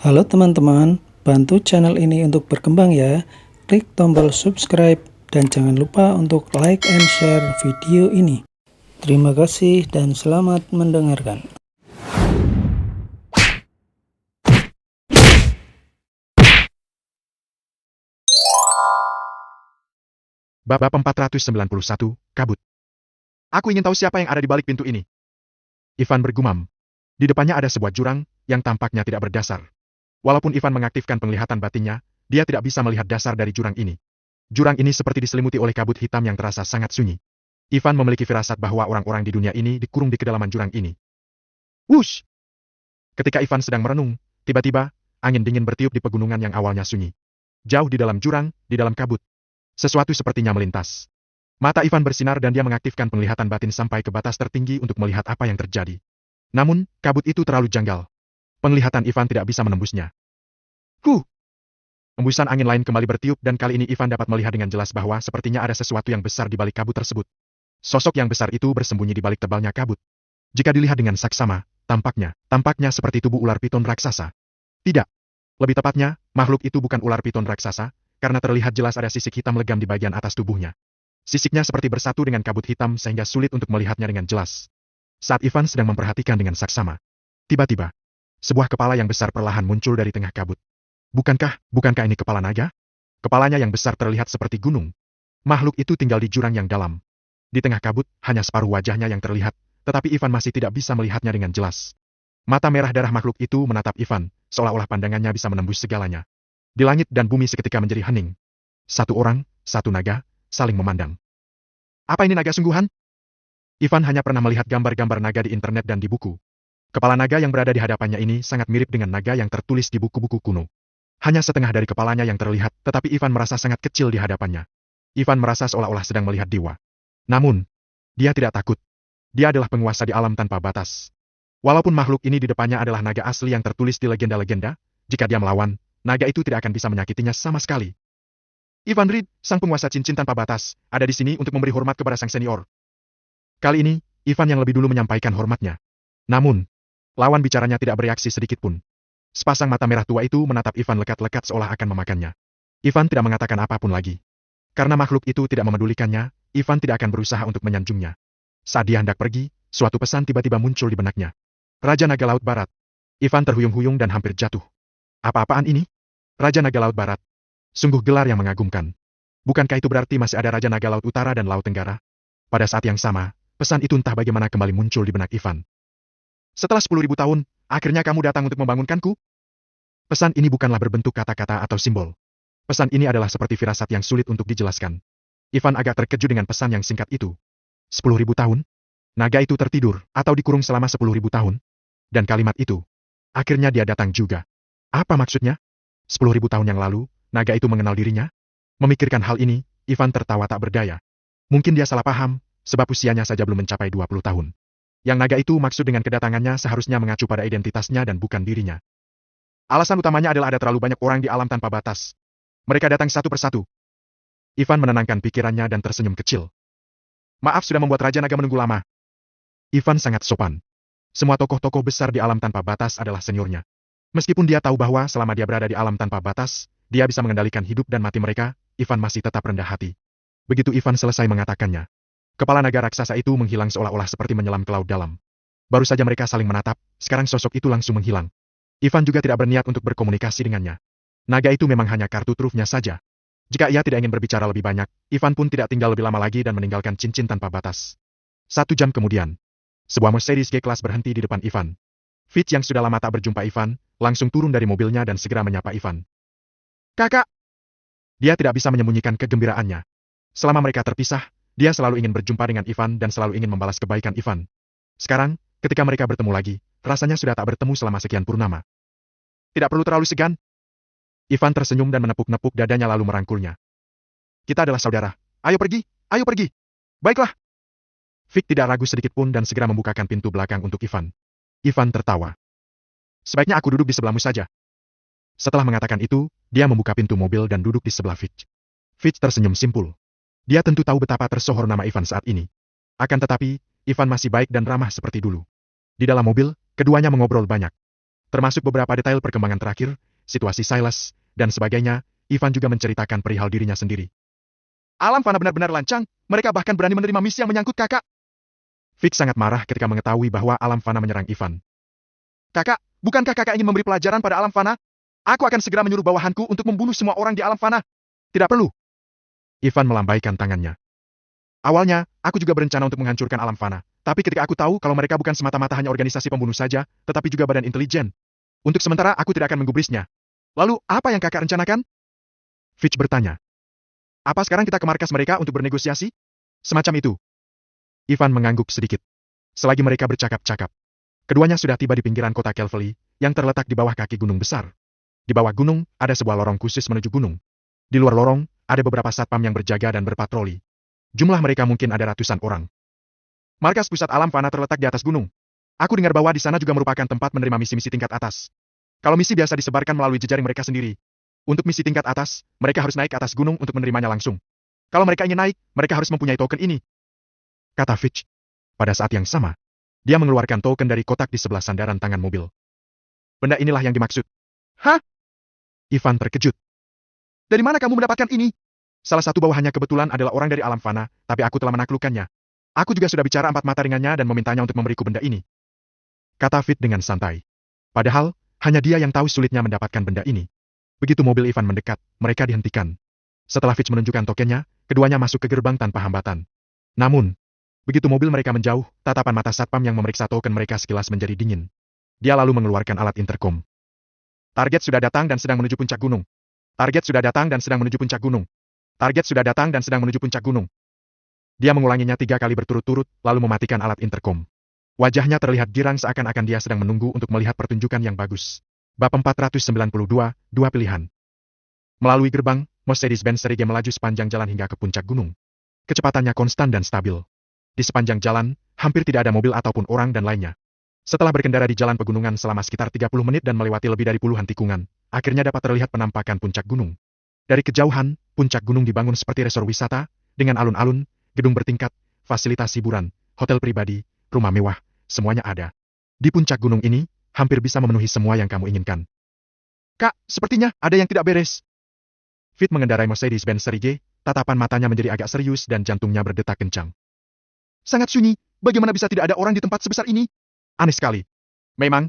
Halo teman-teman, bantu channel ini untuk berkembang ya. Klik tombol subscribe dan jangan lupa untuk like and share video ini. Terima kasih dan selamat mendengarkan. Bab 491, Kabut. Aku ingin tahu siapa yang ada di balik pintu ini. Ivan bergumam. Di depannya ada sebuah jurang, yang tampaknya tidak berdasar. Walaupun Ivan mengaktifkan penglihatan batinnya, dia tidak bisa melihat dasar dari jurang ini. Jurang ini seperti diselimuti oleh kabut hitam yang terasa sangat sunyi. Ivan memiliki firasat bahwa orang-orang di dunia ini dikurung di kedalaman jurang ini. Wush! Ketika Ivan sedang merenung, tiba-tiba, angin dingin bertiup di pegunungan yang awalnya sunyi. Jauh di dalam jurang, di dalam kabut. Sesuatu sepertinya melintas. Mata Ivan bersinar dan dia mengaktifkan penglihatan batin sampai ke batas tertinggi untuk melihat apa yang terjadi. Namun, kabut itu terlalu janggal. Penglihatan Ivan tidak bisa menembusnya. Embusan angin lain kembali bertiup dan kali ini Ivan dapat melihat dengan jelas bahwa sepertinya ada sesuatu yang besar di balik kabut tersebut. Sosok yang besar itu bersembunyi di balik tebalnya kabut. Jika dilihat dengan saksama, tampaknya seperti tubuh ular piton raksasa. Tidak. Lebih tepatnya, makhluk itu bukan ular piton raksasa, karena terlihat jelas ada sisik hitam legam di bagian atas tubuhnya. Sisiknya seperti bersatu dengan kabut hitam sehingga sulit untuk melihatnya dengan jelas. Saat Ivan sedang memperhatikan dengan saksama, tiba-tiba, sebuah kepala yang besar perlahan muncul dari tengah kabut. Bukankah ini kepala naga? Kepalanya yang besar terlihat seperti gunung. Makhluk itu tinggal di jurang yang dalam. Di tengah kabut, hanya separuh wajahnya yang terlihat, tetapi Ivan masih tidak bisa melihatnya dengan jelas. Mata merah darah makhluk itu menatap Ivan, seolah-olah pandangannya bisa menembus segalanya. Di langit dan bumi seketika menjadi hening. Satu orang, satu naga, saling memandang. Apa ini naga sungguhan? Ivan hanya pernah melihat gambar-gambar naga di internet dan di buku. Kepala naga yang berada di hadapannya ini sangat mirip dengan naga yang tertulis di buku-buku kuno. Hanya setengah dari kepalanya yang terlihat, tetapi Ivan merasa sangat kecil di hadapannya. Ivan merasa seolah-olah sedang melihat dewa. Namun, dia tidak takut. Dia adalah penguasa di alam tanpa batas. Walaupun makhluk ini di depannya adalah naga asli yang tertulis di legenda-legenda, jika dia melawan, naga itu tidak akan bisa menyakitinya sama sekali. Ivan Reed, sang penguasa cincin tanpa batas, ada di sini untuk memberi hormat kepada sang senior. Kali ini, Ivan yang lebih dulu menyampaikan hormatnya. Namun, lawan bicaranya tidak bereaksi sedikit pun. Sepasang mata merah tua itu menatap Ivan lekat-lekat seolah akan memakannya. Ivan tidak mengatakan apapun lagi. Karena makhluk itu tidak memedulikannya, Ivan tidak akan berusaha untuk menyanjungnya. Saat dia hendak pergi, suatu pesan tiba-tiba muncul di benaknya. Raja Naga Laut Barat. Ivan terhuyung-huyung dan hampir jatuh. Apa-apaan ini? Raja Naga Laut Barat. Sungguh gelar yang mengagumkan. Bukankah itu berarti masih ada Raja Naga Laut Utara dan Laut Tenggara? Pada saat yang sama, pesan itu entah bagaimana kembali muncul di benak Ivan. Setelah 10.000 tahun, akhirnya kamu datang untuk membangunkanku? Pesan ini bukanlah berbentuk kata-kata atau simbol. Pesan ini adalah seperti firasat yang sulit untuk dijelaskan. Ivan agak terkejut dengan pesan yang singkat itu. 10.000 tahun? Naga itu tertidur, atau dikurung selama 10.000 tahun? Dan kalimat itu, akhirnya dia datang juga. Apa maksudnya? 10.000 tahun yang lalu, naga itu mengenal dirinya? Memikirkan hal ini, Ivan tertawa tak berdaya. Mungkin dia salah paham, sebab usianya saja belum mencapai 20 tahun. Yang naga itu maksud dengan kedatangannya seharusnya mengacu pada identitasnya dan bukan dirinya. Alasan utamanya adalah ada terlalu banyak orang di alam tanpa batas. Mereka datang satu persatu. Ivan menenangkan pikirannya dan tersenyum kecil. Maaf sudah membuat Raja Naga menunggu lama. Ivan sangat sopan. Semua tokoh-tokoh besar di alam tanpa batas adalah seniornya. Meskipun dia tahu bahwa selama dia berada di alam tanpa batas, dia bisa mengendalikan hidup dan mati mereka, Ivan masih tetap rendah hati. Begitu Ivan selesai mengatakannya, kepala naga raksasa itu menghilang seolah-olah seperti menyelam ke laut dalam. Baru saja mereka saling menatap, sekarang sosok itu langsung menghilang. Ivan juga tidak berniat untuk berkomunikasi dengannya. Naga itu memang hanya kartu trufnya saja. Jika ia tidak ingin berbicara lebih banyak, Ivan pun tidak tinggal lebih lama lagi dan meninggalkan cincin tanpa batas. 1 jam kemudian, sebuah Mercedes G-Class berhenti di depan Ivan. Fitch yang sudah lama tak berjumpa Ivan, langsung turun dari mobilnya dan segera menyapa Ivan. Kakak! Dia tidak bisa menyembunyikan kegembiraannya. Selama mereka terpisah, dia selalu ingin berjumpa dengan Ivan dan selalu ingin membalas kebaikan Ivan. Sekarang, ketika mereka bertemu lagi, rasanya sudah tak bertemu selama sekian purnama. Tidak perlu terlalu segan. Ivan tersenyum dan menepuk-nepuk dadanya lalu merangkulnya. Kita adalah saudara. Ayo pergi, ayo pergi. Baiklah. Vic tidak ragu sedikit pun dan segera membukakan pintu belakang untuk Ivan. Ivan tertawa. Sebaiknya aku duduk di sebelahmu saja. Setelah mengatakan itu, dia membuka pintu mobil dan duduk di sebelah Fitch. Fitch tersenyum simpul. Dia tentu tahu betapa tersohor nama Ivan saat ini. Akan tetapi, Ivan masih baik dan ramah seperti dulu. Di dalam mobil, keduanya mengobrol banyak. Termasuk beberapa detail perkembangan terakhir, situasi Silas, dan sebagainya. Ivan juga menceritakan perihal dirinya sendiri. Alam Fana benar-benar lancang, mereka bahkan berani menerima misi yang menyangkut kakak. Vic sangat marah ketika mengetahui bahwa Alam Fana menyerang Ivan. Kakak, bukankah kakak ingin memberi pelajaran pada Alam Fana? Aku akan segera menyuruh bawahanku untuk membunuh semua orang di Alam Fana. Tidak perlu. Ivan melambaikan tangannya. Awalnya, aku juga berencana untuk menghancurkan Alam Fana. Tapi ketika aku tahu kalau mereka bukan semata-mata hanya organisasi pembunuh saja, tetapi juga badan intelijen. Untuk sementara aku tidak akan menggubrisnya. Lalu, apa yang kakak rencanakan? Fitch bertanya. Apa sekarang kita ke markas mereka untuk bernegosiasi? Semacam itu. Ivan mengangguk sedikit. Selagi mereka bercakap-cakap. Keduanya sudah tiba di pinggiran kota Calvary, yang terletak di bawah kaki gunung besar. Di bawah gunung, ada sebuah lorong khusus menuju gunung. Di luar lorong, ada beberapa satpam yang berjaga dan berpatroli. Jumlah mereka mungkin ada ratusan orang. Markas pusat Alam Fana terletak di atas gunung. Aku dengar bahwa di sana juga merupakan tempat menerima misi-misi tingkat atas. Kalau misi biasa disebarkan melalui jejaring mereka sendiri. Untuk misi tingkat atas, mereka harus naik ke atas gunung untuk menerimanya langsung. Kalau mereka ingin naik, mereka harus mempunyai token ini. Kata Fitch. Pada saat yang sama, dia mengeluarkan token dari kotak di sebelah sandaran tangan mobil. Benda inilah yang dimaksud. Hah? Ivan terkejut. Dari mana kamu mendapatkan ini? Salah satu bawahannya kebetulan adalah orang dari Alam Fana, tapi aku telah menaklukkannya. Aku juga sudah bicara 4 mata dengannya dan memintanya untuk memberiku benda ini. Kata Fit dengan santai. Padahal, hanya dia yang tahu sulitnya mendapatkan benda ini. Begitu mobil Ivan mendekat, mereka dihentikan. Setelah Fitch menunjukkan tokennya, keduanya masuk ke gerbang tanpa hambatan. Namun, begitu mobil mereka menjauh, tatapan mata satpam yang memeriksa token mereka sekilas menjadi dingin. Dia lalu mengeluarkan alat interkom. Target sudah datang dan sedang menuju puncak gunung. Target sudah datang dan sedang menuju puncak gunung. Target sudah datang dan sedang menuju puncak gunung. Dia mengulanginya 3 kali berturut-turut, lalu mematikan alat interkom. Wajahnya terlihat girang seakan-akan dia sedang menunggu untuk melihat pertunjukan yang bagus. Bab 492, 2 pilihan. Melalui gerbang, Mercedes-Benz Serige melaju sepanjang jalan hingga ke puncak gunung. Kecepatannya konstan dan stabil. Di sepanjang jalan, hampir tidak ada mobil ataupun orang dan lainnya. Setelah berkendara di jalan pegunungan selama sekitar 30 menit dan melewati lebih dari puluhan tikungan, akhirnya dapat terlihat penampakan puncak gunung. Dari kejauhan, puncak gunung dibangun seperti resor wisata, dengan alun-alun, gedung bertingkat, fasilitas hiburan, hotel pribadi, rumah mewah, semuanya ada. Di puncak gunung ini, hampir bisa memenuhi semua yang kamu inginkan. Kak, sepertinya ada yang tidak beres. Fit mengendarai Mercedes-Benz Serige, tatapan matanya menjadi agak serius dan jantungnya berdetak kencang. Sangat sunyi, bagaimana bisa tidak ada orang di tempat sebesar ini? Aneh sekali. Memang.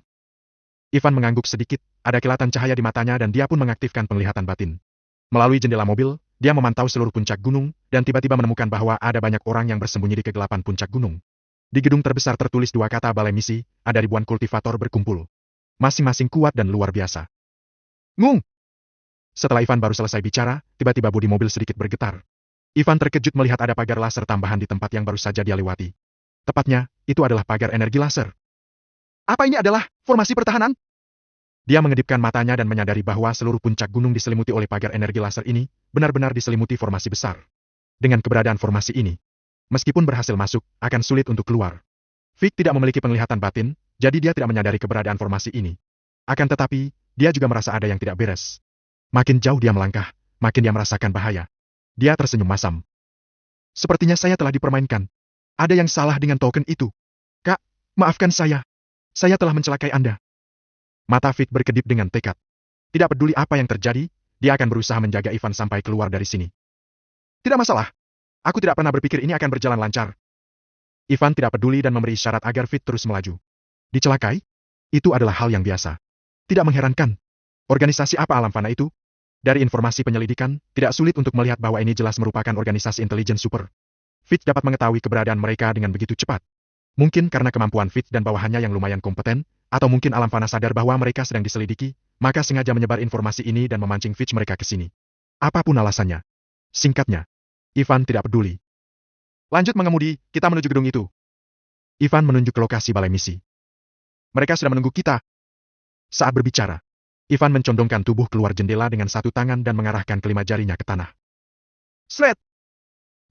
Ivan mengangguk sedikit, ada kilatan cahaya di matanya dan dia pun mengaktifkan penglihatan batin. Melalui jendela mobil, dia memantau seluruh puncak gunung, dan tiba-tiba menemukan bahwa ada banyak orang yang bersembunyi di kegelapan puncak gunung. Di gedung terbesar tertulis 2 kata balai misi, ada ribuan kultivator berkumpul. Masing-masing kuat dan luar biasa. Ngung! Setelah Ivan baru selesai bicara, tiba-tiba bodi mobil sedikit bergetar. Ivan terkejut melihat ada pagar laser tambahan di tempat yang baru saja dia lewati. Tepatnya, itu adalah pagar energi laser. Apa ini adalah formasi pertahanan? Dia mengedipkan matanya dan menyadari bahwa seluruh puncak gunung diselimuti oleh pagar energi laser ini, benar-benar diselimuti formasi besar. Dengan keberadaan formasi ini, meskipun berhasil masuk, akan sulit untuk keluar. Vic tidak memiliki penglihatan batin, jadi dia tidak menyadari keberadaan formasi ini. Akan tetapi, dia juga merasa ada yang tidak beres. Makin jauh dia melangkah, makin dia merasakan bahaya. Dia tersenyum masam. Sepertinya saya telah dipermainkan. Ada yang salah dengan token itu. Kak, maafkan saya. Saya telah mencelakai Anda. Mata Vic berkedip dengan tekad. Tidak peduli apa yang terjadi, dia akan berusaha menjaga Ivan sampai keluar dari sini. Tidak masalah. Aku tidak pernah berpikir ini akan berjalan lancar. Ivan tidak peduli dan memberi isyarat agar Vic terus melaju. Dicelakai? Itu adalah hal yang biasa. Tidak mengherankan. Organisasi apa Alam Fana itu? Dari informasi penyelidikan, tidak sulit untuk melihat bahwa ini jelas merupakan organisasi intelijen super. Vic dapat mengetahui keberadaan mereka dengan begitu cepat. Mungkin karena kemampuan Vic dan bawahannya yang lumayan kompeten, atau mungkin Alam Fana sadar bahwa mereka sedang diselidiki, maka sengaja menyebar informasi ini dan memancing Vic mereka ke sini. Apapun alasannya. Singkatnya, Ivan tidak peduli. Lanjut mengemudi, kita menuju gedung itu. Ivan menunjuk ke lokasi balai misi. Mereka sudah menunggu kita. Saat berbicara, Ivan mencondongkan tubuh keluar jendela dengan satu tangan dan mengarahkan kelima jarinya ke tanah. Sret!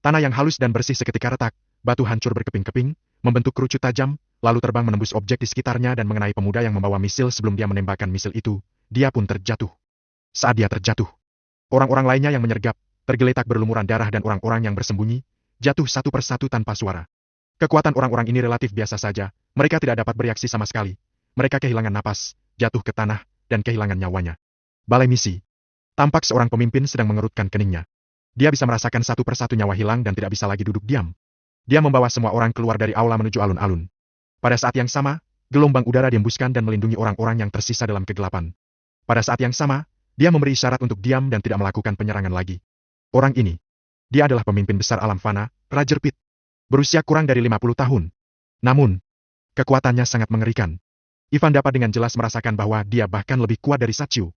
Tanah yang halus dan bersih seketika retak, batu hancur berkeping-keping, membentuk kerucut tajam, lalu terbang menembus objek di sekitarnya dan mengenai pemuda yang membawa misil sebelum dia menembakkan misil itu. Dia pun terjatuh. Saat dia terjatuh, orang-orang lainnya yang menyergap, tergeletak berlumuran darah dan orang-orang yang bersembunyi, jatuh satu persatu tanpa suara. Kekuatan orang-orang ini relatif biasa saja, mereka tidak dapat bereaksi sama sekali. Mereka kehilangan napas, jatuh ke tanah, dan kehilangan nyawanya. Balai misi. Tampak seorang pemimpin sedang mengerutkan keningnya. Dia bisa merasakan satu persatu nyawa hilang dan tidak bisa lagi duduk diam. Dia membawa semua orang keluar dari aula menuju alun-alun. Pada saat yang sama, gelombang udara diembuskan dan melindungi orang-orang yang tersisa dalam kegelapan. Pada saat yang sama, dia memberi isyarat untuk diam dan tidak melakukan penyerangan lagi. Orang ini, dia adalah pemimpin besar alam fana, Roger Pitt. Berusia kurang dari 50 tahun. Namun, kekuatannya sangat mengerikan. Ivan dapat dengan jelas merasakan bahwa dia bahkan lebih kuat dari Sachio.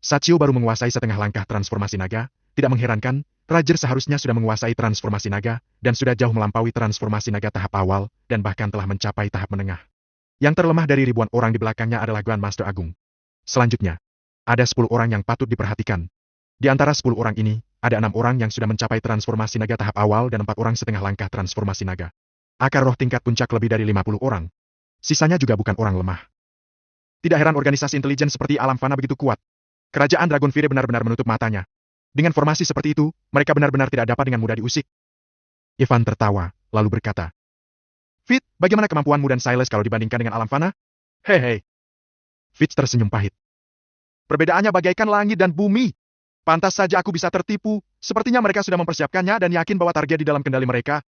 Sachio baru menguasai setengah langkah transformasi naga, tidak mengherankan, Roger seharusnya sudah menguasai transformasi naga, dan sudah jauh melampaui transformasi naga tahap awal, dan bahkan telah mencapai tahap menengah. Yang terlemah dari ribuan orang di belakangnya adalah Grandmaster Agung. Selanjutnya, ada 10 orang yang patut diperhatikan. Di antara 10 orang ini, ada 6 orang yang sudah mencapai transformasi naga tahap awal dan 4 orang setengah langkah transformasi naga. Akar roh tingkat puncak lebih dari 50 orang. Sisanya juga bukan orang lemah. Tidak heran organisasi intelijen seperti alam fana begitu kuat. Kerajaan Dragonfire benar-benar menutup matanya. Dengan formasi seperti itu, mereka benar-benar tidak dapat dengan mudah diusik. Ivan tertawa, lalu berkata, Fitz, bagaimana kemampuanmu dan Silas kalau dibandingkan dengan alam fana? Hehe. Fitz tersenyum pahit. Perbedaannya bagaikan langit dan bumi. Pantas saja aku bisa tertipu, sepertinya mereka sudah mempersiapkannya dan yakin bahwa target di dalam kendali mereka.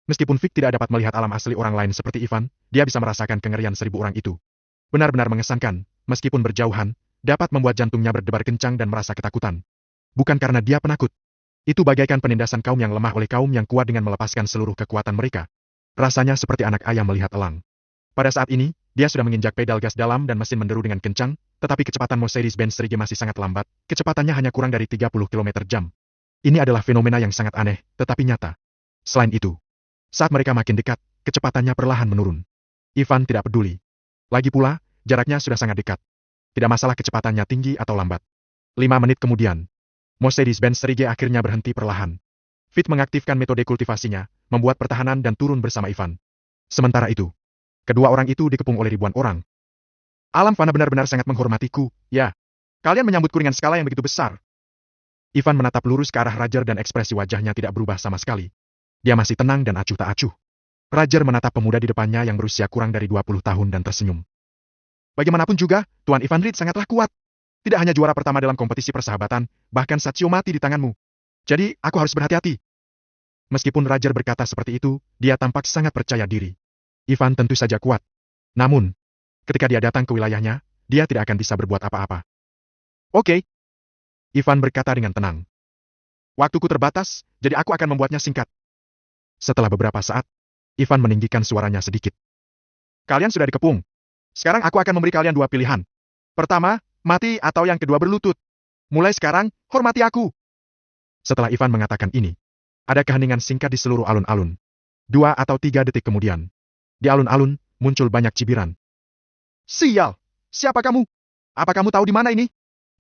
Meskipun Fitz tidak dapat melihat alam asli orang lain seperti Ivan, dia bisa merasakan kengerian 1000 orang itu. Benar-benar mengesankan, meskipun berjauhan, dapat membuat jantungnya berdebar kencang dan merasa ketakutan. Bukan karena dia penakut. Itu bagaikan penindasan kaum yang lemah oleh kaum yang kuat dengan melepaskan seluruh kekuatan mereka. Rasanya seperti anak ayam melihat elang. Pada saat ini, dia sudah menginjak pedal gas dalam dan mesin menderu dengan kencang, tetapi kecepatan Mercedes-Benz 3G masih sangat lambat, kecepatannya hanya kurang dari 30 km/jam. Ini adalah fenomena yang sangat aneh, tetapi nyata. Selain itu, saat mereka makin dekat, kecepatannya perlahan menurun. Ivan tidak peduli. Lagi pula, jaraknya sudah sangat dekat. Tidak masalah kecepatannya tinggi atau lambat. 5 menit kemudian, Mercedes-Benz 3G akhirnya berhenti perlahan. Fitz mengaktifkan metode kultivasinya, membuat pertahanan dan turun bersama Ivan. Sementara itu, kedua orang itu dikepung oleh ribuan orang. Alam fana benar-benar sangat menghormatiku, ya. Kalian menyambutku dengan skala yang begitu besar. Ivan menatap lurus ke arah Roger dan ekspresi wajahnya tidak berubah sama sekali. Dia masih tenang dan acuh tak acuh. Roger menatap pemuda di depannya yang berusia kurang dari 20 tahun dan tersenyum. Bagaimanapun juga, Tuan Ivan Reed sangatlah kuat. Tidak hanya juara pertama dalam kompetisi persahabatan, bahkan Sachio mati di tanganmu. Jadi, aku harus berhati-hati. Meskipun Roger berkata seperti itu, dia tampak sangat percaya diri. Ivan tentu saja kuat. Namun, ketika dia datang ke wilayahnya, dia tidak akan bisa berbuat apa-apa. Oke. Ivan berkata dengan tenang. Waktuku terbatas, jadi aku akan membuatnya singkat. Setelah beberapa saat, Ivan meninggikan suaranya sedikit. Kalian sudah dikepung. Sekarang aku akan memberi kalian 2 pilihan. Pertama, mati atau yang kedua berlutut. Mulai sekarang, hormati aku. Setelah Ivan mengatakan ini, ada keheningan singkat di seluruh alun-alun. 2 atau 3 detik kemudian, di alun-alun, muncul banyak cibiran. Sial! Siapa kamu? Apa kamu tahu di mana ini?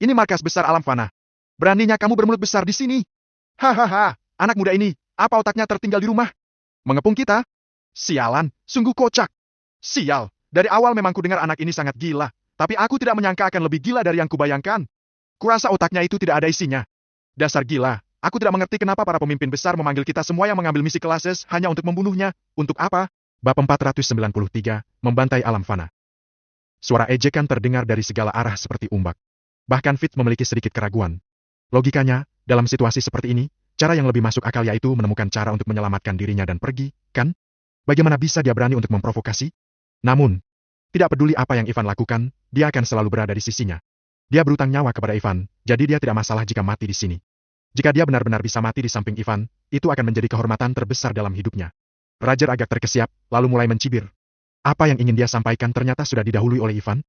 Ini markas besar alam fana. Beraninya kamu bermulut besar di sini. Hahaha, anak muda ini, apa otaknya tertinggal di rumah? Mengepung kita? Sialan, sungguh kocak. Sial, dari awal memang ku dengar anak ini sangat gila. Tapi aku tidak menyangka akan lebih gila dari yang kubayangkan. Kurasa otaknya itu tidak ada isinya. Dasar gila, aku tidak mengerti kenapa para pemimpin besar memanggil kita semua yang mengambil misi kelases hanya untuk membunuhnya. Untuk apa? Bab 493, Membantai Alam Fana. Suara ejekan terdengar dari segala arah seperti umbak. Bahkan Fitz memiliki sedikit keraguan. Logikanya, dalam situasi seperti ini, cara yang lebih masuk akal yaitu menemukan cara untuk menyelamatkan dirinya dan pergi, kan? Bagaimana bisa dia berani untuk memprovokasi? Namun, tidak peduli apa yang Ivan lakukan, dia akan selalu berada di sisinya. Dia berutang nyawa kepada Ivan, jadi dia tidak masalah jika mati di sini. Jika dia benar-benar bisa mati di samping Ivan, itu akan menjadi kehormatan terbesar dalam hidupnya. Roger agak terkesiap, lalu mulai mencibir. Apa yang ingin dia sampaikan ternyata sudah didahului oleh Ivan.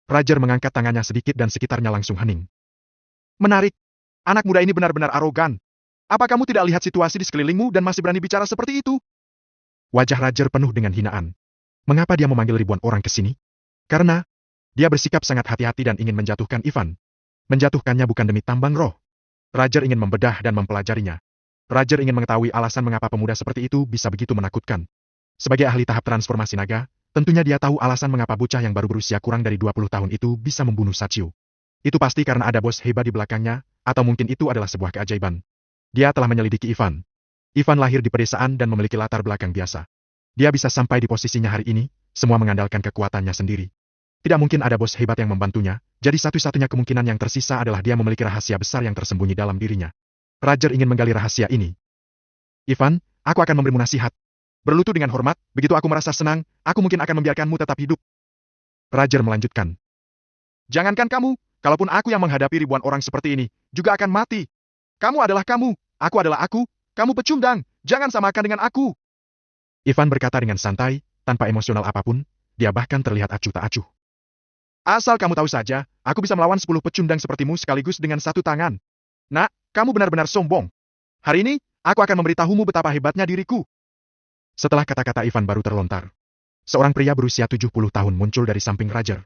Roger mengangkat tangannya sedikit dan sekitarnya langsung hening. Menarik. Anak muda ini benar-benar arogan. Apa kamu tidak lihat situasi di sekelilingmu dan masih berani bicara seperti itu? Wajah Roger penuh dengan hinaan. Mengapa dia memanggil ribuan orang ke sini? Karena dia bersikap sangat hati-hati dan ingin menjatuhkan Ivan. Menjatuhkannya bukan demi tambang roh. Roger ingin membedah dan mempelajarinya. Roger ingin mengetahui alasan mengapa pemuda seperti itu bisa begitu menakutkan. Sebagai ahli tahap transformasi naga, tentunya dia tahu alasan mengapa bocah yang baru berusia kurang dari 20 tahun itu bisa membunuh Sachio. Itu pasti karena ada bos hebat di belakangnya, atau mungkin itu adalah sebuah keajaiban. Dia telah menyelidiki Ivan. Ivan lahir di pedesaan dan memiliki latar belakang biasa. Dia bisa sampai di posisinya hari ini, semua mengandalkan kekuatannya sendiri. Tidak mungkin ada bos hebat yang membantunya, jadi satu-satunya kemungkinan yang tersisa adalah dia memiliki rahasia besar yang tersembunyi dalam dirinya. Roger ingin menggali rahasia ini. Ivan, aku akan memberimu nasihat. Berlutut dengan hormat, begitu aku merasa senang, aku mungkin akan membiarkanmu tetap hidup. Roger melanjutkan. Jangankan kamu, kalaupun aku yang menghadapi ribuan orang seperti ini, juga akan mati. Kamu adalah kamu, aku adalah aku, kamu pecundang, jangan samakan dengan aku. Ivan berkata dengan santai, tanpa emosional apapun, dia bahkan terlihat acuh tak acuh. Asal kamu tahu saja, aku bisa melawan 10 pecundang sepertimu sekaligus dengan satu tangan. Nak, kamu benar-benar sombong. Hari ini, aku akan memberitahumu betapa hebatnya diriku. Setelah kata-kata Ivan baru terlontar, seorang pria berusia 70 tahun muncul dari samping Roger.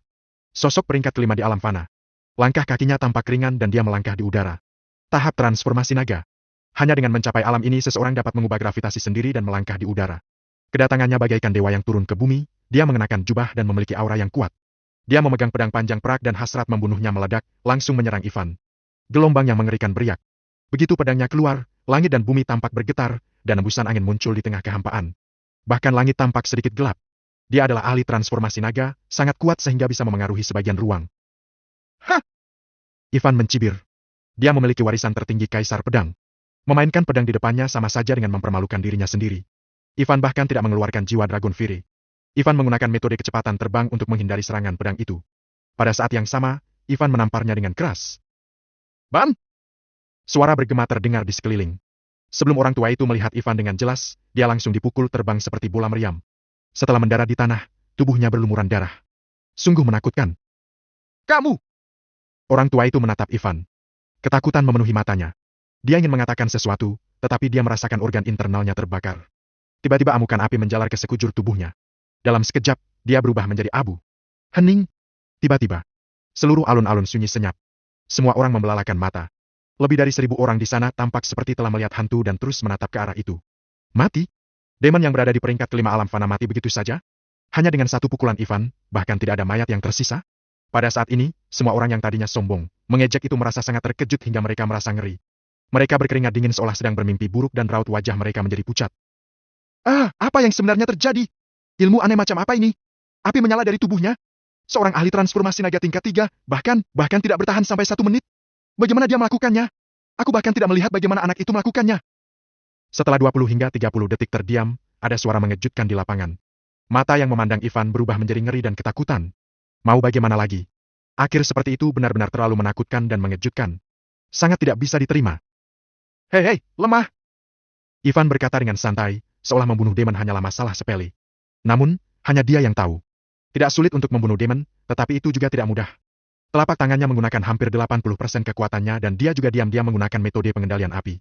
Sosok peringkat kelima di alam fana. Langkah kakinya tampak ringan dan dia melangkah di udara. Tahap transformasi naga. Hanya dengan mencapai alam ini seseorang dapat mengubah gravitasi sendiri dan melangkah di udara. Kedatangannya bagaikan dewa yang turun ke bumi, dia mengenakan jubah dan memiliki aura yang kuat. Dia memegang pedang panjang perak dan hasrat membunuhnya meledak, langsung menyerang Ivan. Gelombang yang mengerikan beriak. Begitu pedangnya keluar, langit dan bumi tampak bergetar, dan embusan angin muncul di tengah kehampaan. Bahkan langit tampak sedikit gelap. Dia adalah ahli transformasi naga, sangat kuat sehingga bisa memengaruhi sebagian ruang. Hah! Ivan mencibir. Dia memiliki warisan tertinggi Kaisar Pedang. Memainkan pedang di depannya sama saja dengan mempermalukan dirinya sendiri. Ivan bahkan tidak mengeluarkan jiwa Dragon Fury. Ivan menggunakan metode kecepatan terbang untuk menghindari serangan pedang itu. Pada saat yang sama, Ivan menamparnya dengan keras. Bam! Suara bergema terdengar di sekeliling. Sebelum orang tua itu melihat Ivan dengan jelas, dia langsung dipukul terbang seperti bola meriam. Setelah mendarat di tanah, tubuhnya berlumuran darah. Sungguh menakutkan. Kamu! Orang tua itu menatap Ivan. Ketakutan memenuhi matanya. Dia ingin mengatakan sesuatu, tetapi dia merasakan organ internalnya terbakar. Tiba-tiba amukan api menjalar ke sekujur tubuhnya. Dalam sekejap, dia berubah menjadi abu. Hening. Tiba-tiba, seluruh alun-alun sunyi senyap. Semua orang membelalakan mata. Lebih dari 1000 orang di sana tampak seperti telah melihat hantu dan terus menatap ke arah itu. Mati? Demon yang berada di peringkat kelima alam fana mati begitu saja? Hanya dengan satu pukulan Ivan, bahkan tidak ada mayat yang tersisa? Pada saat ini, semua orang yang tadinya sombong, mengejek itu merasa sangat terkejut hingga mereka merasa ngeri. Mereka berkeringat dingin seolah sedang bermimpi buruk dan raut wajah mereka menjadi pucat. Apa yang sebenarnya terjadi? Ilmu aneh macam apa ini? Api menyala dari tubuhnya? Seorang ahli transformasi naga tingkat 3, bahkan tidak bertahan sampai 1 menit. Bagaimana dia melakukannya? Aku bahkan tidak melihat bagaimana anak itu melakukannya. Setelah 20 hingga 30 detik terdiam, ada suara mengejutkan di lapangan. Mata yang memandang Ivan berubah menjadi ngeri dan ketakutan. Mau bagaimana lagi? Akhir seperti itu benar-benar terlalu menakutkan dan mengejutkan. Sangat tidak bisa diterima. Hei, lemah! Ivan berkata dengan santai, seolah membunuh demon hanyalah masalah sepele. Namun, hanya dia yang tahu. Tidak sulit untuk membunuh demon, tetapi itu juga tidak mudah. Telapak tangannya menggunakan hampir 80% kekuatannya dan dia juga diam-diam menggunakan metode pengendalian api.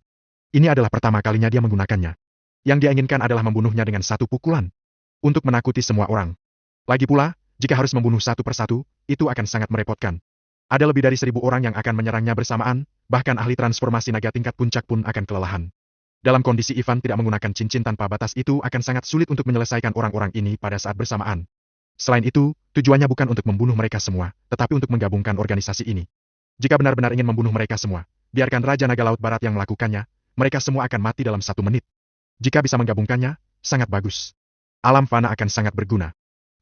Ini adalah pertama kalinya dia menggunakannya. Yang dia inginkan adalah membunuhnya dengan satu pukulan. Untuk menakuti semua orang. Lagi pula, jika harus membunuh satu persatu, itu akan sangat merepotkan. Ada lebih dari 1000 orang yang akan menyerangnya bersamaan, bahkan ahli transformasi naga tingkat puncak pun akan kelelahan. Dalam kondisi Ivan tidak menggunakan cincin tanpa batas itu akan sangat sulit untuk menyelesaikan orang-orang ini pada saat bersamaan. Selain itu, tujuannya bukan untuk membunuh mereka semua, tetapi untuk menggabungkan organisasi ini. Jika benar-benar ingin membunuh mereka semua, biarkan Raja Naga Laut Barat yang melakukannya, mereka semua akan mati dalam 1 menit. Jika bisa menggabungkannya, sangat bagus. Alam fana akan sangat berguna.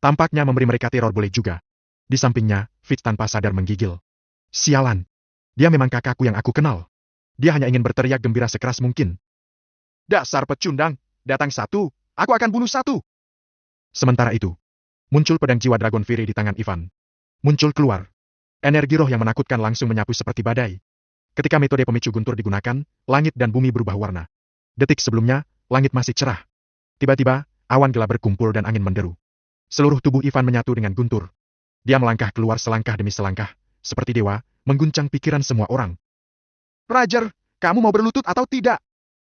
Tampaknya memberi mereka teror boleh juga. Di sampingnya, Fitz tanpa sadar menggigil. Sialan. Dia memang kakakku yang aku kenal. Dia hanya ingin berteriak gembira sekeras mungkin. Dasar pecundang, datang satu, aku akan bunuh satu. Sementara itu, muncul pedang jiwa Dragon Fury di tangan Ivan. Muncul keluar. Energi roh yang menakutkan langsung menyapu seperti badai. Ketika metode pemicu guntur digunakan, langit dan bumi berubah warna. Detik sebelumnya, langit masih cerah. Tiba-tiba, awan gelap berkumpul dan angin menderu. Seluruh tubuh Ivan menyatu dengan guntur. Dia melangkah keluar selangkah demi selangkah, seperti dewa, mengguncang pikiran semua orang. Roger, kamu mau berlutut atau tidak?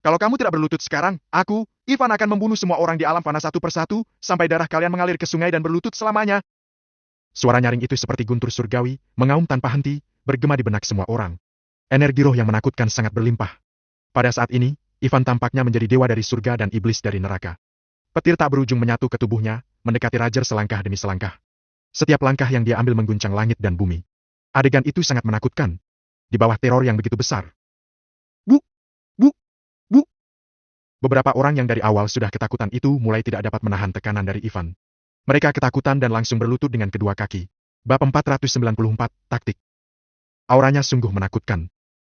Kalau kamu tidak berlutut sekarang, aku, Ivan akan membunuh semua orang di alam fana satu persatu, sampai darah kalian mengalir ke sungai dan berlutut selamanya. Suara nyaring itu seperti guntur surgawi, mengaum tanpa henti, bergema di benak semua orang. Energi roh yang menakutkan sangat berlimpah. Pada saat ini, Ivan tampaknya menjadi dewa dari surga dan iblis dari neraka. Petir tak berujung menyatu ke tubuhnya, mendekati Roger selangkah demi selangkah. Setiap langkah yang dia ambil mengguncang langit dan bumi. Adegan itu sangat menakutkan. Di bawah teror yang begitu besar. Beberapa orang yang dari awal sudah ketakutan itu mulai tidak dapat menahan tekanan dari Ivan. Mereka ketakutan dan langsung berlutut dengan kedua kaki. Bab 494, Taktik. Auranya sungguh menakutkan.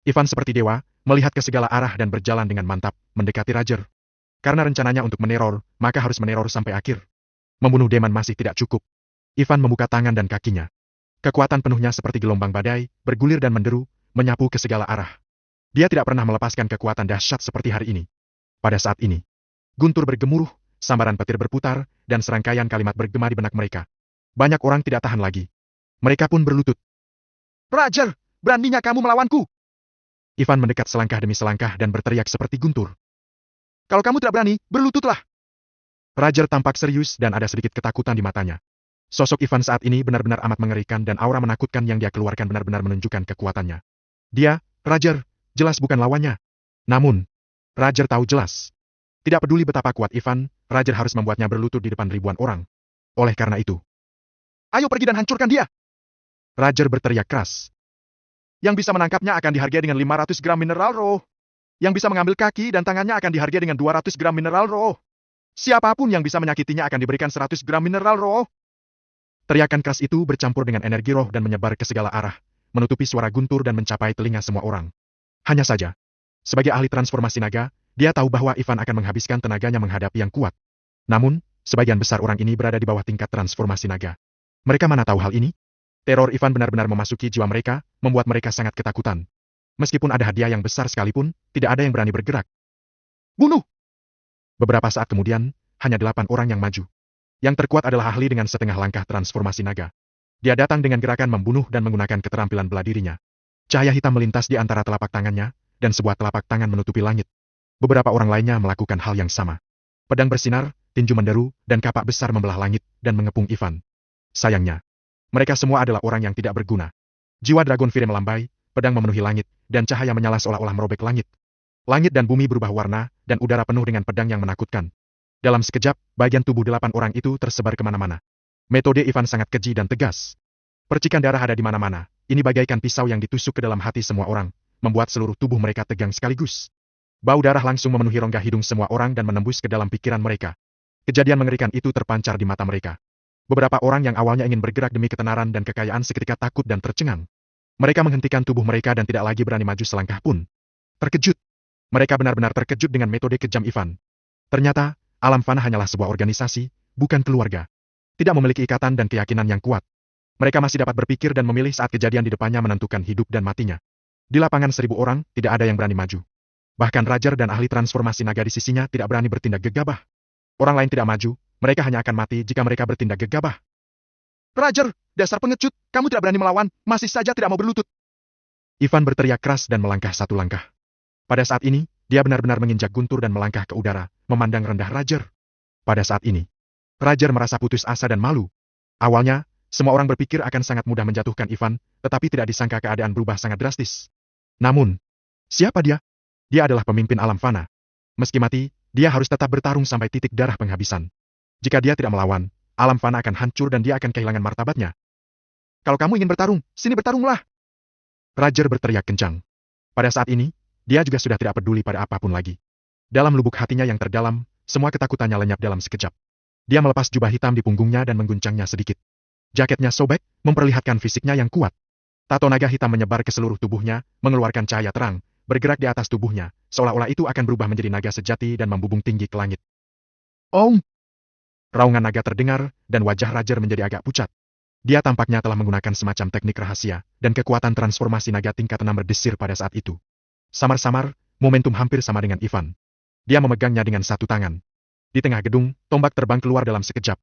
Ivan seperti dewa, melihat ke segala arah dan berjalan dengan mantap, mendekati Roger. Karena rencananya untuk meneror, maka harus meneror sampai akhir. Membunuh Demon masih tidak cukup. Ivan membuka tangan dan kakinya. Kekuatan penuhnya seperti gelombang badai, bergulir dan menderu, menyapu ke segala arah. Dia tidak pernah melepaskan kekuatan dahsyat seperti hari ini. Pada saat ini, guntur bergemuruh, sambaran petir berputar, dan serangkaian kalimat bergema di benak mereka. Banyak orang tidak tahan lagi. Mereka pun berlutut. Roger, beraninya kamu melawanku! Ivan mendekat selangkah demi selangkah dan berteriak seperti guntur. Kalau kamu tidak berani, berlututlah! Roger tampak serius dan ada sedikit ketakutan di matanya. Sosok Ivan saat ini benar-benar amat mengerikan dan aura menakutkan yang dia keluarkan benar-benar menunjukkan kekuatannya. Dia, Roger, jelas bukan lawannya. Namun, Roger tahu jelas. Tidak peduli betapa kuat Ivan, Roger harus membuatnya berlutut di depan ribuan orang. Oleh karena itu, ayo pergi dan hancurkan dia! Roger berteriak keras. Yang bisa menangkapnya akan dihargai dengan 500 gram mineral roh. Yang bisa mengambil kaki dan tangannya akan dihargai dengan 200 gram mineral roh. Siapapun yang bisa menyakitinya akan diberikan 100 gram mineral roh. Teriakan keras itu bercampur dengan energi roh dan menyebar ke segala arah, menutupi suara guntur dan mencapai telinga semua orang. Hanya saja, sebagai ahli transformasi naga, dia tahu bahwa Ivan akan menghabiskan tenaganya menghadapi yang kuat. Namun, sebagian besar orang ini berada di bawah tingkat transformasi naga. Mereka mana tahu hal ini? Teror Ivan benar-benar memasuki jiwa mereka, membuat mereka sangat ketakutan. Meskipun ada hadiah yang besar sekalipun, tidak ada yang berani bergerak. Bunuh! Beberapa saat kemudian, hanya 8 orang yang maju. Yang terkuat adalah ahli dengan setengah langkah transformasi naga. Dia datang dengan gerakan membunuh dan menggunakan keterampilan bela dirinya. Cahaya hitam melintas di antara telapak tangannya, dan sebuah telapak tangan menutupi langit. Beberapa orang lainnya melakukan hal yang sama. Pedang bersinar, tinju menderu, dan kapak besar membelah langit, dan mengepung Ivan. Sayangnya, mereka semua adalah orang yang tidak berguna. Jiwa Dragon Fury melambai, pedang memenuhi langit, dan cahaya menyala seolah-olah merobek langit. Langit dan bumi berubah warna, dan udara penuh dengan pedang yang menakutkan. Dalam sekejap, bagian tubuh 8 orang itu tersebar kemana-mana. Metode Ivan sangat keji dan tegas. Percikan darah ada di mana-mana, ini bagaikan pisau yang ditusuk ke dalam hati semua orang, membuat seluruh tubuh mereka tegang sekaligus. Bau darah langsung memenuhi rongga hidung semua orang dan menembus ke dalam pikiran mereka. Kejadian mengerikan itu terpancar di mata mereka. Beberapa orang yang awalnya ingin bergerak demi ketenaran dan kekayaan seketika takut dan tercengang. Mereka menghentikan tubuh mereka dan tidak lagi berani maju selangkah pun. Terkejut. Mereka benar-benar terkejut dengan metode kejam Ivan. Ternyata, alam fana hanyalah sebuah organisasi, bukan keluarga. Tidak memiliki ikatan dan keyakinan yang kuat. Mereka masih dapat berpikir dan memilih saat kejadian di depannya menentukan hidup dan matinya. Di lapangan 1000 orang, tidak ada yang berani maju. Bahkan Roger dan ahli transformasi naga di sisinya tidak berani bertindak gegabah. Orang lain tidak maju, mereka hanya akan mati jika mereka bertindak gegabah. Roger, dasar pengecut, kamu tidak berani melawan, masih saja tidak mau berlutut. Ivan berteriak keras dan melangkah satu langkah. Pada saat ini, dia benar-benar menginjak guntur dan melangkah ke udara, memandang rendah Roger. Pada saat ini, Roger merasa putus asa dan malu. Awalnya, semua orang berpikir akan sangat mudah menjatuhkan Ivan, tetapi tidak disangka keadaan berubah sangat drastis. Namun, siapa dia? Dia adalah pemimpin alam fana. Meski mati, dia harus tetap bertarung sampai titik darah penghabisan. Jika dia tidak melawan, alam fana akan hancur dan dia akan kehilangan martabatnya. Kalau kamu ingin bertarung, sini bertarunglah! Roger berteriak kencang. Pada saat ini, dia juga sudah tidak peduli pada apapun lagi. Dalam lubuk hatinya yang terdalam, semua ketakutannya lenyap dalam sekejap. Dia melepas jubah hitam di punggungnya dan mengguncangnya sedikit. Jaketnya sobek, memperlihatkan fisiknya yang kuat. Tato naga hitam menyebar ke seluruh tubuhnya, mengeluarkan cahaya terang, bergerak di atas tubuhnya, seolah-olah itu akan berubah menjadi naga sejati dan membubung tinggi ke langit. Om! Raungan naga terdengar, dan wajah Roger menjadi agak pucat. Dia tampaknya telah menggunakan semacam teknik rahasia, dan kekuatan transformasi naga tingkat 6 berdesir pada saat itu. Samar-samar, momentum hampir sama dengan Ivan. Dia memegangnya dengan satu tangan. Di tengah gedung, tombak terbang keluar dalam sekejap.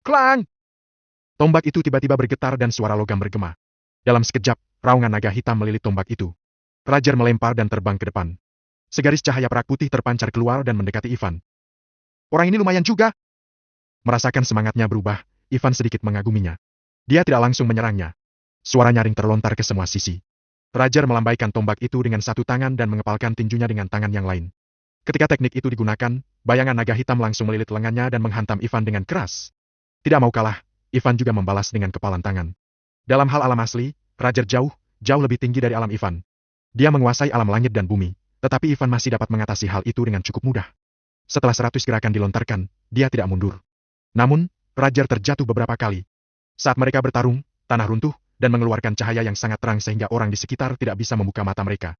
Klang! Tombak itu tiba-tiba bergetar dan suara logam bergema. Dalam sekejap, raungan naga hitam melilit tombak itu. Roger melempar dan terbang ke depan. Segaris cahaya perak putih terpancar keluar dan mendekati Ivan. Orang ini lumayan juga. Merasakan semangatnya berubah, Ivan sedikit mengaguminya. Dia tidak langsung menyerangnya. Suara nyaring terlontar ke semua sisi. Roger melambaikan tombak itu dengan satu tangan dan mengepalkan tinjunya dengan tangan yang lain. Ketika teknik itu digunakan, bayangan naga hitam langsung melilit lengannya dan menghantam Ivan dengan keras. Tidak mau kalah, Ivan juga membalas dengan kepalan tangan. Dalam hal alam asli, Roger jauh lebih tinggi dari alam Ivan. Dia menguasai alam langit dan bumi, tetapi Ivan masih dapat mengatasi hal itu dengan cukup mudah. Setelah 100 gerakan dilontarkan, dia tidak mundur. Namun, Roger terjatuh beberapa kali. Saat mereka bertarung, tanah runtuh, dan mengeluarkan cahaya yang sangat terang sehingga orang di sekitar tidak bisa membuka mata mereka.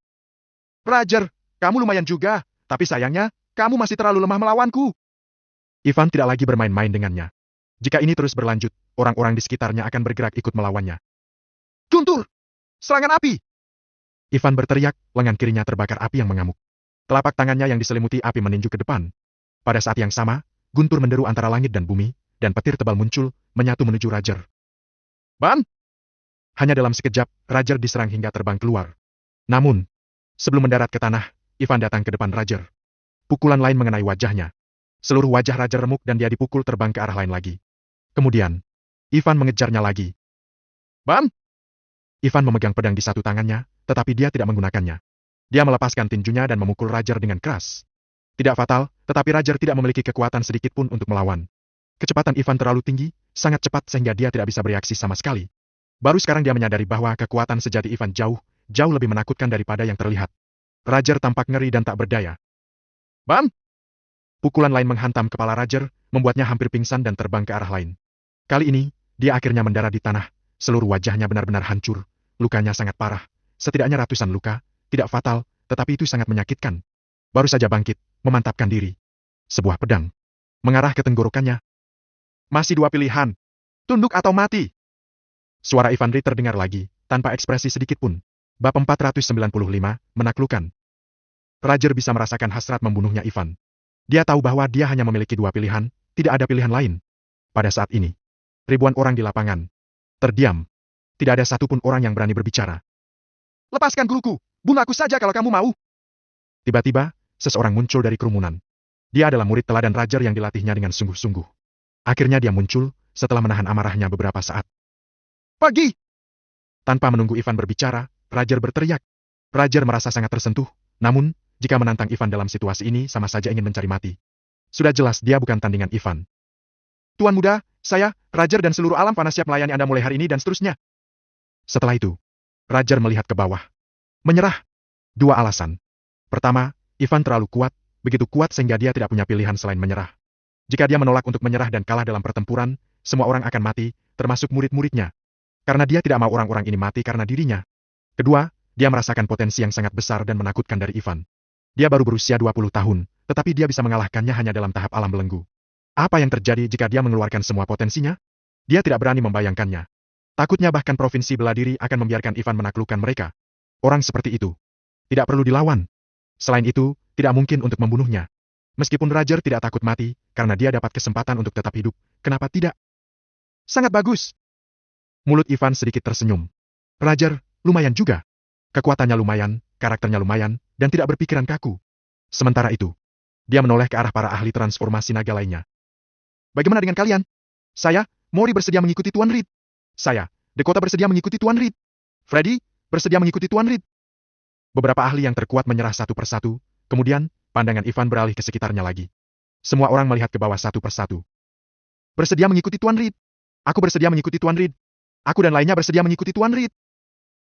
Roger, kamu lumayan juga, tapi sayangnya, kamu masih terlalu lemah melawanku. Ivan tidak lagi bermain-main dengannya. Jika ini terus berlanjut, orang-orang di sekitarnya akan bergerak ikut melawannya. Guntur! Serangan api! Ivan berteriak, lengan kirinya terbakar api yang mengamuk. Telapak tangannya yang diselimuti api meninju ke depan. Pada saat yang sama, guntur menderu antara langit dan bumi, dan petir tebal muncul, menyatu menuju Roger. Ban! Hanya dalam sekejap, Roger diserang hingga terbang keluar. Namun, sebelum mendarat ke tanah, Ivan datang ke depan Roger. Pukulan lain mengenai wajahnya. Seluruh wajah Roger remuk dan dia dipukul terbang ke arah lain lagi. Kemudian, Ivan mengejarnya lagi. Ban! Ivan memegang pedang di satu tangannya, tetapi dia tidak menggunakannya. Dia melepaskan tinjunya dan memukul Roger dengan keras. Tidak fatal, tetapi Roger tidak memiliki kekuatan sedikit pun untuk melawan. Kecepatan Ivan terlalu tinggi, sangat cepat sehingga dia tidak bisa bereaksi sama sekali. Baru sekarang dia menyadari bahwa kekuatan sejati Ivan jauh lebih menakutkan daripada yang terlihat. Roger tampak ngeri dan tak berdaya. Bam! Pukulan lain menghantam kepala Roger, membuatnya hampir pingsan dan terbang ke arah lain. Kali ini, dia akhirnya mendarat di tanah, seluruh wajahnya benar-benar hancur, lukanya sangat parah, setidaknya ratusan luka, tidak fatal, tetapi itu sangat menyakitkan. Baru saja bangkit, memantapkan diri. Sebuah pedang mengarah ke tenggorokannya. Masih dua pilihan, tunduk atau mati. Suara Ivan Reed terdengar lagi, tanpa ekspresi sedikit pun. Bab 495, menaklukkan. Roger bisa merasakan hasrat membunuhnya Ivan. Dia tahu bahwa dia hanya memiliki dua pilihan, tidak ada pilihan lain. Pada saat ini, ribuan orang di lapangan terdiam. Tidak ada satupun orang yang berani berbicara. Lepaskan guruku, bunuh aku saja kalau kamu mau. Tiba-tiba, seseorang muncul dari kerumunan. Dia adalah murid teladan Roger yang dilatihnya dengan sungguh-sungguh. Akhirnya dia muncul, setelah menahan amarahnya beberapa saat. Pergi! Tanpa menunggu Ivan berbicara, Roger berteriak. Roger merasa sangat tersentuh, namun, jika menantang Ivan dalam situasi ini sama saja ingin mencari mati. Sudah jelas dia bukan tandingan Ivan. Tuan muda, saya, Roger dan seluruh alam fana siap melayani Anda mulai hari ini dan seterusnya. Setelah itu, Roger melihat ke bawah. Menyerah. Dua alasan. Pertama, Ivan terlalu kuat, begitu kuat sehingga dia tidak punya pilihan selain menyerah. Jika dia menolak untuk menyerah dan kalah dalam pertempuran, semua orang akan mati, termasuk murid-muridnya. Karena dia tidak mau orang-orang ini mati karena dirinya. Kedua, dia merasakan potensi yang sangat besar dan menakutkan dari Ivan. Dia baru berusia 20 tahun, tetapi dia bisa mengalahkannya hanya dalam tahap alam belenggu. Apa yang terjadi jika dia mengeluarkan semua potensinya? Dia tidak berani membayangkannya. Takutnya bahkan provinsi bela diri akan membiarkan Ivan menaklukkan mereka. Orang seperti itu tidak perlu dilawan. Selain itu, tidak mungkin untuk membunuhnya. Meskipun Roger tidak takut mati, karena dia dapat kesempatan untuk tetap hidup, kenapa tidak? Sangat bagus. Mulut Ivan sedikit tersenyum. Roger, lumayan juga. Kekuatannya lumayan, karakternya lumayan, dan tidak berpikiran kaku. Sementara itu, dia menoleh ke arah para ahli transformasi naga lainnya. Bagaimana dengan kalian? Saya, Mori bersedia mengikuti Tuan Reed. Saya, Dakota bersedia mengikuti Tuan Reed. Freddy, bersedia mengikuti Tuan Reed. Beberapa ahli yang terkuat menyerah satu persatu, kemudian, pandangan Ivan beralih ke sekitarnya lagi. Semua orang melihat ke bawah satu persatu. Bersedia mengikuti Tuan Reed. Aku bersedia mengikuti Tuan Reed. Aku dan lainnya bersedia mengikuti Tuan Reed.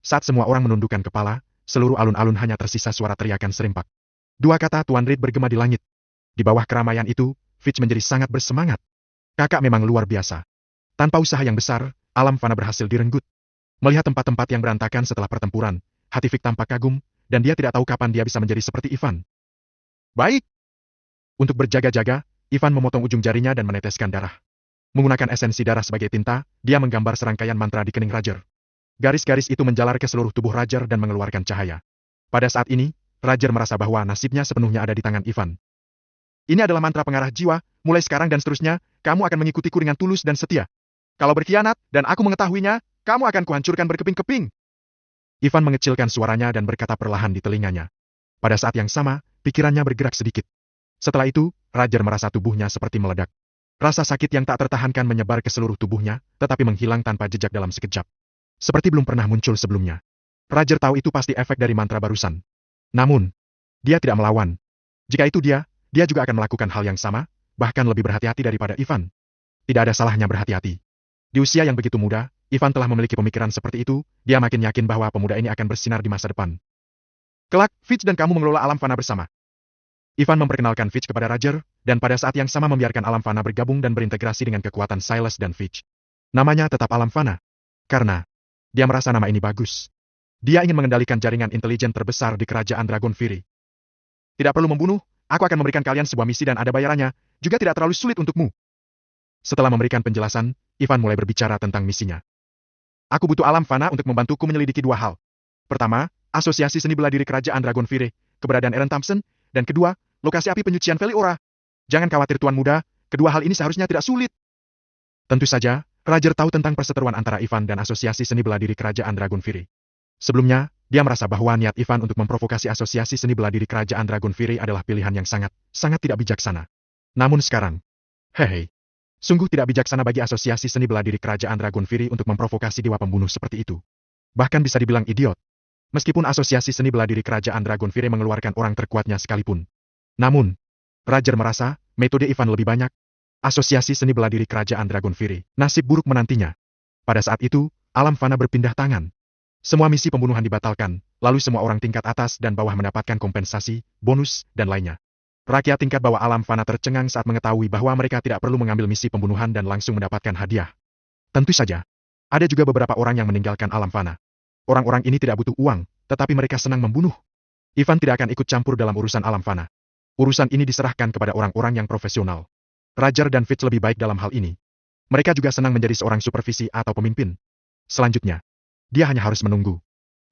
Saat semua orang menundukkan kepala, seluruh alun-alun hanya tersisa suara teriakan serempak. Dua kata Tuan Reed bergema di langit. Di bawah keramaian itu, Fitch menjadi sangat bersemangat. Kakak memang luar biasa. Tanpa usaha yang besar, alam fana berhasil direnggut. Melihat tempat-tempat yang berantakan setelah pertempuran, hati Fitch tampak kagum, dan dia tidak tahu kapan dia bisa menjadi seperti Ivan. Baik. Untuk berjaga-jaga, Ivan memotong ujung jarinya dan meneteskan darah. Menggunakan esensi darah sebagai tinta, dia menggambar serangkaian mantra di kening Roger. Garis-garis itu menjalar ke seluruh tubuh Roger dan mengeluarkan cahaya. Pada saat ini, Roger merasa bahwa nasibnya sepenuhnya ada di tangan Ivan. Ini adalah mantra pengarah jiwa, mulai sekarang dan seterusnya, kamu akan mengikutiku dengan tulus dan setia. Kalau berkhianat, dan aku mengetahuinya, kamu akan kuhancurkan berkeping-keping. Ivan mengecilkan suaranya dan berkata perlahan di telinganya. Pada saat yang sama, pikirannya bergerak sedikit. Setelah itu, Roger merasa tubuhnya seperti meledak. Rasa sakit yang tak tertahankan menyebar ke seluruh tubuhnya, tetapi menghilang tanpa jejak dalam sekejap. Seperti belum pernah muncul sebelumnya. Roger tahu itu pasti efek dari mantra barusan. Namun, dia tidak melawan. Jika itu dia juga akan melakukan hal yang sama, bahkan lebih berhati-hati daripada Ivan. Tidak ada salahnya berhati-hati. Di usia yang begitu muda, Ivan telah memiliki pemikiran seperti itu, dia makin yakin bahwa pemuda ini akan bersinar di masa depan. Kelak, Fitch dan kamu mengelola alam fana bersama. Ivan memperkenalkan Fitch kepada Roger, dan pada saat yang sama membiarkan alam fana bergabung dan berintegrasi dengan kekuatan Silas dan Fitch. Namanya tetap alam fana. Karena dia merasa nama ini bagus. Dia ingin mengendalikan jaringan intelijen terbesar di kerajaan Dragon Fury. Tidak perlu membunuh, aku akan memberikan kalian sebuah misi dan ada bayarannya, juga tidak terlalu sulit untukmu. Setelah memberikan penjelasan, Ivan mulai berbicara tentang misinya. Aku butuh alam fana untuk membantuku menyelidiki dua hal. Pertama, asosiasi seni bela diri kerajaan Dragon Fury, keberadaan Eren Thompson, dan kedua, lokasi api penyucian Veliora. Jangan khawatir Tuan Muda, kedua hal ini seharusnya tidak sulit. Tentu saja, Roger tahu tentang perseteruan antara Ivan dan asosiasi seni bela diri kerajaan Dragon Fury. Sebelumnya, dia merasa bahwa niat Ivan untuk memprovokasi asosiasi seni bela diri kerajaan Dragon Fury adalah pilihan yang sangat tidak bijaksana. Namun sekarang, hei, sungguh tidak bijaksana bagi asosiasi seni bela diri kerajaan Dragon Fury untuk memprovokasi dewa pembunuh seperti itu. Bahkan bisa dibilang idiot. Meskipun asosiasi seni bela diri kerajaan Dragon Fury mengeluarkan orang terkuatnya sekalipun. Namun, Roger merasa, metode Ivan lebih banyak. Asosiasi seni bela diri kerajaan Dragon Fury, nasib buruk menantinya. Pada saat itu, alam fana berpindah tangan. Semua misi pembunuhan dibatalkan, lalu semua orang tingkat atas dan bawah mendapatkan kompensasi, bonus, dan lainnya. Rakyat tingkat bawah alam fana tercengang saat mengetahui bahwa mereka tidak perlu mengambil misi pembunuhan dan langsung mendapatkan hadiah. Tentu saja, ada juga beberapa orang yang meninggalkan alam fana. Orang-orang ini tidak butuh uang, tetapi mereka senang membunuh. Ivan tidak akan ikut campur dalam urusan alam fana. Urusan ini diserahkan kepada orang-orang yang profesional. Roger dan Fitz lebih baik dalam hal ini. Mereka juga senang menjadi seorang supervisi atau pemimpin. Selanjutnya, dia hanya harus menunggu.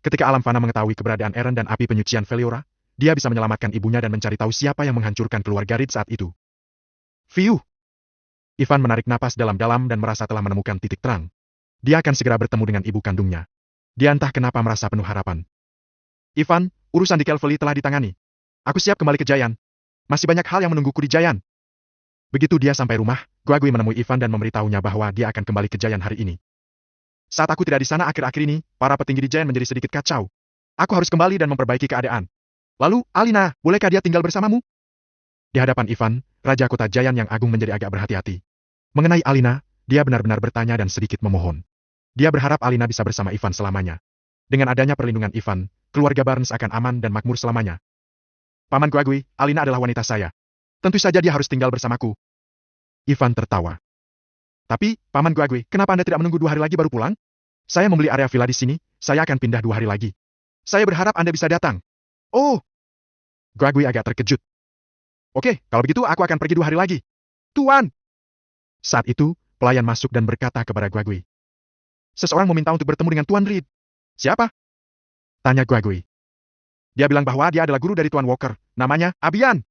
Ketika alam fana mengetahui keberadaan Eren dan api penyucian Veliora, dia bisa menyelamatkan ibunya dan mencari tahu siapa yang menghancurkan keluarga Reed saat itu. Fiu! Ivan menarik napas dalam-dalam dan merasa telah menemukan titik terang. Dia akan segera bertemu dengan ibu kandungnya. Dia entah kenapa merasa penuh harapan. Ivan, urusan di Calvary telah ditangani. Aku siap kembali ke Giant. Masih banyak hal yang menungguku di Giant. Begitu dia sampai rumah, Guagui menemui Ivan dan memberitahunya bahwa dia akan kembali ke Giant hari ini. Saat aku tidak di sana akhir-akhir ini, para petinggi di Giant menjadi sedikit kacau. Aku harus kembali dan memperbaiki keadaan. Lalu, Alina, bolehkah dia tinggal bersamamu? Di hadapan Ivan, Raja Kota Giant yang agung menjadi agak berhati-hati. Mengenai Alina, dia benar-benar bertanya dan sedikit memohon. Dia berharap Alina bisa bersama Ivan selamanya. Dengan adanya perlindungan Ivan, keluarga Barnes akan aman dan makmur selamanya. Paman Guagui, Alina adalah wanita saya. Tentu saja dia harus tinggal bersamaku. Ivan tertawa. Tapi, Paman Guagui, kenapa Anda tidak menunggu 2 hari lagi baru pulang? Saya membeli area villa di sini, saya akan pindah 2 hari lagi. Saya berharap Anda bisa datang. Oh! Guagui agak terkejut. Oke, kalau begitu aku akan pergi 2 hari lagi. Tuan! Saat itu, pelayan masuk dan berkata kepada Guagui. Seseorang meminta untuk bertemu dengan Tuan Reed. Siapa? Tanya Guagui. Dia bilang bahwa dia adalah guru dari Tuan Walker, namanya Abian.